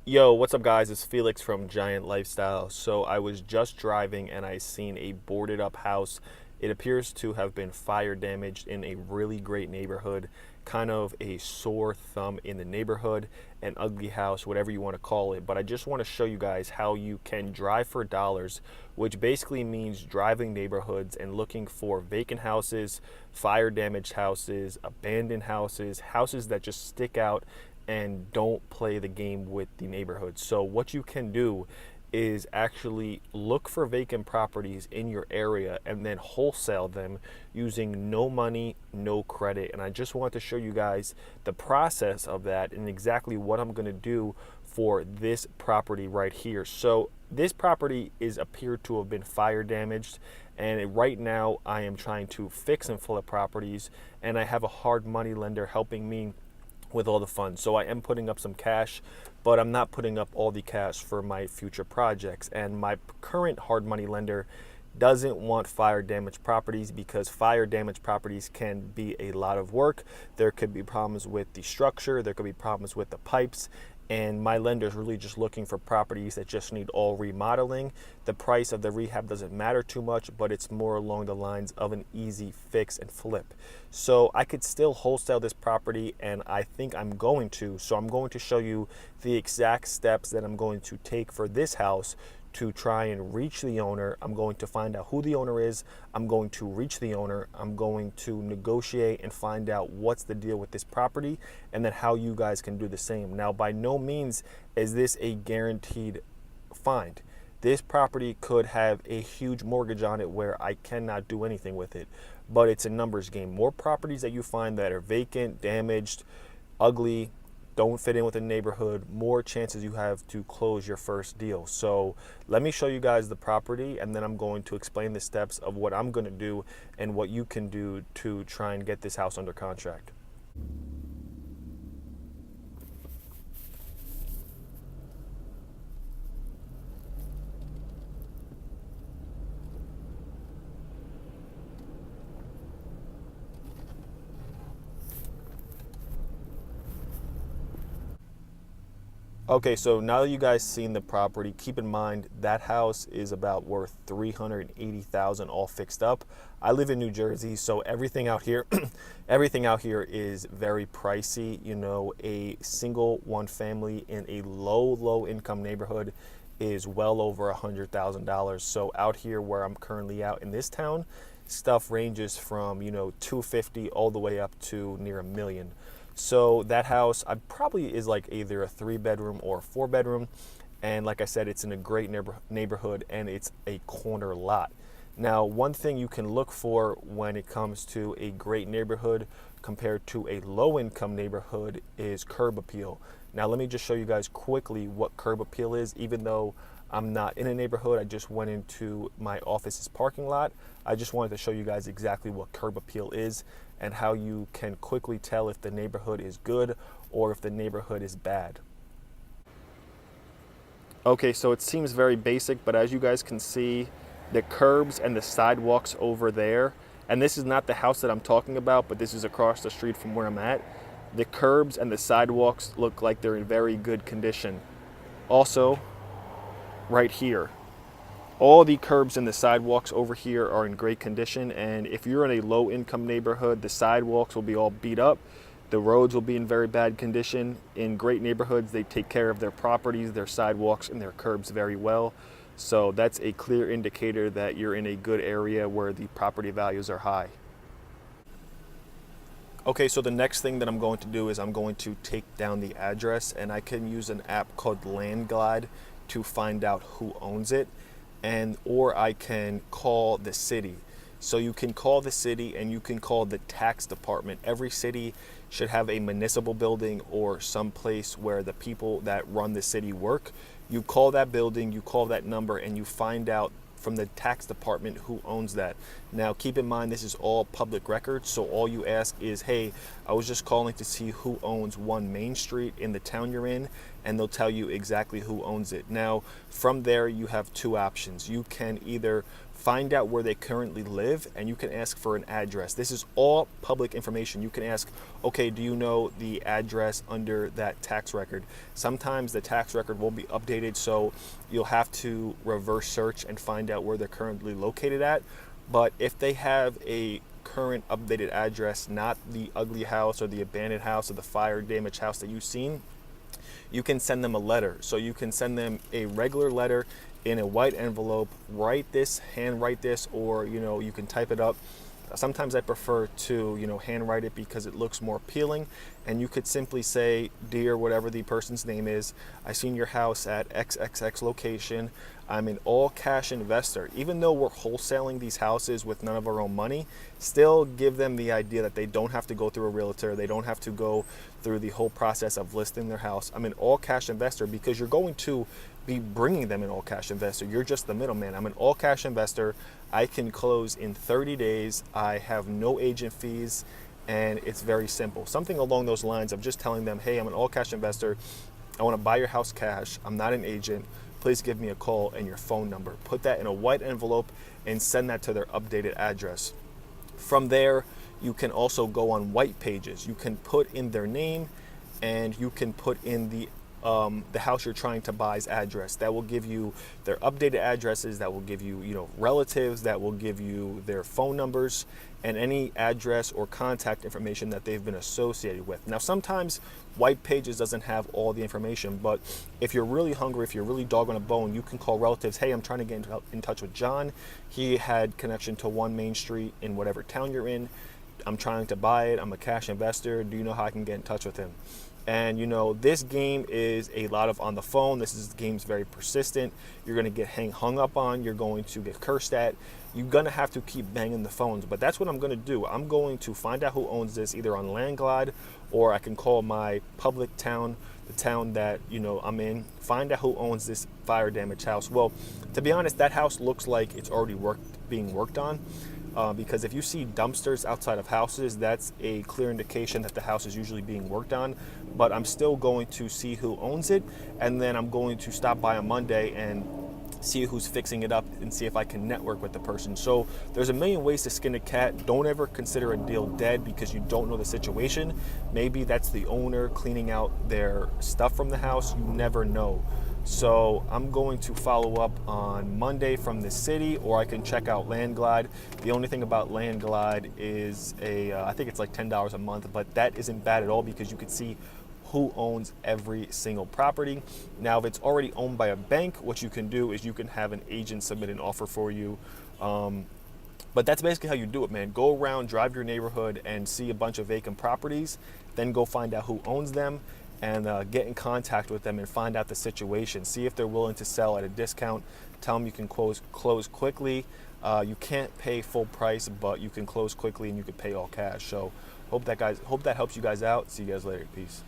Yo, what's up, guys? It's Felix from Giant Lifestyle. So I was just driving and I seen a boarded up house. It appears to have been fire damaged in a really great neighborhood, kind of a sore thumb in the neighborhood, an ugly house, whatever you want to call it. But I just want to show you guys how you can drive for dollars, which basically means driving neighborhoods and looking for vacant houses, fire damaged houses, abandoned houses, houses that just stick out and don't play the game with the neighborhood. So what you can do is actually look for vacant properties in your area and then wholesale them using no money, no credit. And I just want to show you guys the process of that and exactly what I'm going to do for this property right here. So this property is appeared to have been fire damaged, and right now I am trying to fix and flip properties, and I have a hard money lender helping me with all the funds. So I am putting up some cash, but I'm not putting up all the cash for my future projects. And my current hard money lender doesn't want fire damaged properties because fire damaged properties can be a lot of work. There could be problems with the structure, there could be problems with the pipes, and my lender is really just looking for properties that just need all remodeling. The price of the rehab doesn't matter too much, but it's more along the lines of an easy fix and flip. So I could still wholesale this property, and I think I'm going to. So I'm going to show you the exact steps that I'm going to take for this house to try and reach the owner. I'm going to find out who the owner is. I'm going to reach the owner. I'm going to negotiate and find out what's the deal with this property, and then how you guys can do the same. Now, by no means is this a guaranteed find. This property could have a huge mortgage on it where I cannot do anything with it, but it's a numbers game. More properties that you find that are vacant, damaged, ugly, don't fit in with the neighborhood, more chances you have to close your first deal. So let me show you guys the property, and then I'm going to explain the steps of what I'm going to do and what you can do to try and get this house under contract. Okay, so now that you guys seen the property, keep in mind that house is about worth 380,000 all fixed up. I live in New Jersey, so everything out here everything out here is very pricey. You know, a single one family in a low income neighborhood is well over $100,000. So out here where I'm currently out in this town, stuff ranges from, 250 all the way up to near $1 million. So that house I probably is like either a 3-bedroom or a 4-bedroom, and like I said, it's in a great neighborhood, and it's a corner lot. Now, one thing you can look for when it comes to a great neighborhood compared to a low income neighborhood is curb appeal. Now let me just show you guys quickly what curb appeal is. Even though I'm not in a neighborhood, I just went into my office's parking lot. I just wanted to show you guys exactly what curb appeal is and how you can quickly tell if the neighborhood is good or if the neighborhood is bad. Okay, so it seems very basic, but as you guys can see, the curbs and the sidewalks over there, and this is not the house that I'm talking about, but this is across the street from where I'm at. The curbs and the sidewalks look like they're in very good condition. Also, right here, all the curbs and the sidewalks over here are in great condition, and if you're in a low income neighborhood, the sidewalks will be all beat up. The roads will be in very bad condition. In great neighborhoods, they take care of their properties, their sidewalks, and their curbs very well. So that's a clear indicator that you're in a good area where the property values are high. Okay, so the next thing that I'm going to do is I'm going to take down the address, and I can use an app called LandGlide to find out who owns it, or I can call the city. So you can call the city and you can call the tax department. Every city should have a municipal building or some place where the people that run the city work. You call that building, you call that number, and you find out from the tax department who owns that. Now keep in mind, this is all public record, so all you ask is, hey, I was just calling to see who owns 1 Main Street in the town you're in, and they'll tell you exactly who owns it. Now, from there, you have two options. You can either find out where they currently live, and you can ask for an address. This is all public information. You can ask, okay, do you know the address under that tax record? Sometimes the tax record won't be updated, so you'll have to reverse search and find out where they're currently located at. But if they have a current updated address, not the ugly house or the abandoned house or the fire damaged house that you've seen, you can send them a letter. So you can send them a regular letter in a white envelope, handwrite this, or you can type it up. Sometimes I prefer to handwrite it because it looks more appealing, and you could simply say, dear whatever the person's name is, I seen your house at XXX location. I'm an all cash investor. Even though we're wholesaling these houses with none of our own money, still give them the idea that they don't have to go through a realtor, they don't have to go through the whole process of listing their house. I'm an all cash investor, because you're going to be bringing them an all cash investor. You're just the middleman. I'm an all cash investor. I can close in 30 days. I have no agent fees, and it's very simple. Something along those lines of just telling them, hey, I'm an all cash investor. I want to buy your house cash. I'm not an agent. Please give me a call and your phone number. Put that in a white envelope and send that to their updated address. From there, you can also go on white pages. You can put in their name, and you can put in the house you're trying to buy's address. That will give you their updated addresses, that will give you, relatives, that will give you their phone numbers, and any address or contact information that they've been associated with. Now, sometimes white pages doesn't have all the information, but if you're really hungry, if you're really dog on a bone, you can call relatives. Hey, I'm trying to get in touch with John. He had connection to 1 Main Street in whatever town you're in. I'm trying to buy it. I'm a cash investor. Do you know how I can get in touch with him? And this game is a lot of on the phone. This game's very persistent. You're going to get hung up on. You're going to get cursed at. You're going to have to keep banging the phones. But that's what I'm going to do. I'm going to find out who owns this, either on Landglide, or I can call my public town, the town that I'm in, find out who owns this fire damaged house. Well, to be honest, that house looks like it's already being worked on. Because if you see dumpsters outside of houses, that's a clear indication that the house is usually being worked on. But I'm still going to see who owns it, and then I'm going to stop by on Monday and see who's fixing it up and see if I can network with the person. So there's a million ways to skin a cat. Don't ever consider a deal dead because you don't know the situation. Maybe that's the owner cleaning out their stuff from the house. You never know. So I'm going to follow up on Monday from the city, or I can check out Landglide. The only thing about Landglide is I think it's like $10 a month, but that isn't bad at all because you can see who owns every single property. Now, if it's already owned by a bank, what you can do is you can have an agent submit an offer for you. But that's basically how you do it, man. Go around, drive your neighborhood, and see a bunch of vacant properties. Then go find out who owns them, and get in contact with them and find out the situation. See if they're willing to sell at a discount. Tell them you can close quickly. You can't pay full price, but you can close quickly and you can pay all cash. So hope that helps you guys out. See you guys later. Peace.